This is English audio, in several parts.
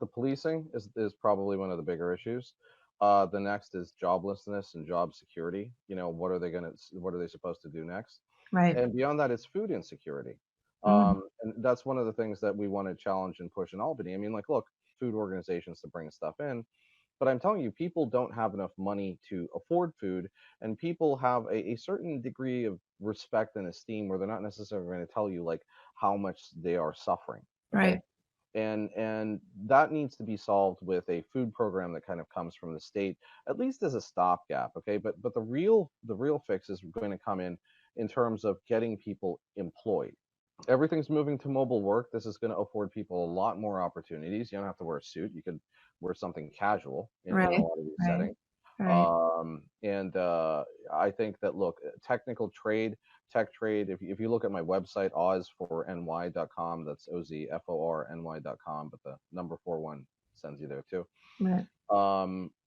The policing is probably one of the bigger issues. The next is joblessness and job security. What are they supposed to do next? Right. And beyond that, it's food insecurity. Mm. And that's one of the things that we want to challenge and push in Albany. I mean, like, look, food organizations to bring stuff in, but I'm telling you, people don't have enough money to afford food, and people have a certain degree of respect and esteem where they're not necessarily going to tell you like how much they are suffering. Okay, Right. and that needs to be solved with a food program that kind of comes from the state, at least as a stopgap. Okay, but the real fix is going to come in terms of getting people employed. Everything's moving to mobile work. This is going to afford people a lot more opportunities. You don't have to wear a suit. You could wear something casual in a Right. lot of these Right. settings. Right. And I think that, look, technical trade, tech trade. If you look at my website, ozforny.com, that's ozforny.com, but the number 41 sends you there too. Right.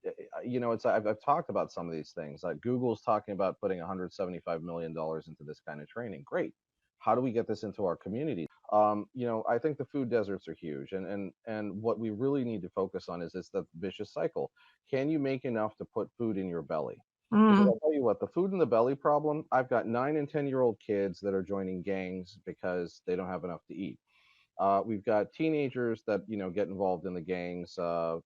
It's I've talked about some of these things. Like Google's talking about putting $175 million into this kind of training. Great. How do we get this into our communities? I think the food deserts are huge, and what we really need to focus on is the vicious cycle. Can you make enough to put food in your belly? Because Mm. I'll tell you what, the food in the belly problem. I've got 9 and 10-year-old kids that are joining gangs because they don't have enough to eat. We've got teenagers that get involved in the gangs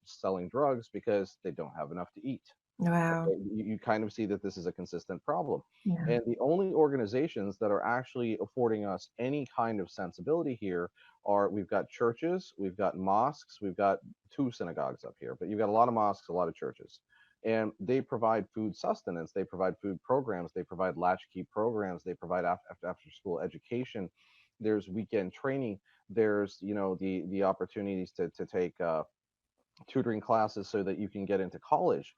selling drugs because they don't have enough to eat. Wow. Okay, you kind of see that this is a consistent problem, Yeah. and the only organizations that are actually affording us any kind of sensibility here are we've got churches, we've got mosques, we've got two synagogues up here, but you've got a lot of mosques, a lot of churches, and they provide food sustenance, they provide food programs, they provide latchkey programs, they provide after school education. There's weekend training. There's the opportunities to take tutoring classes so that you can get into college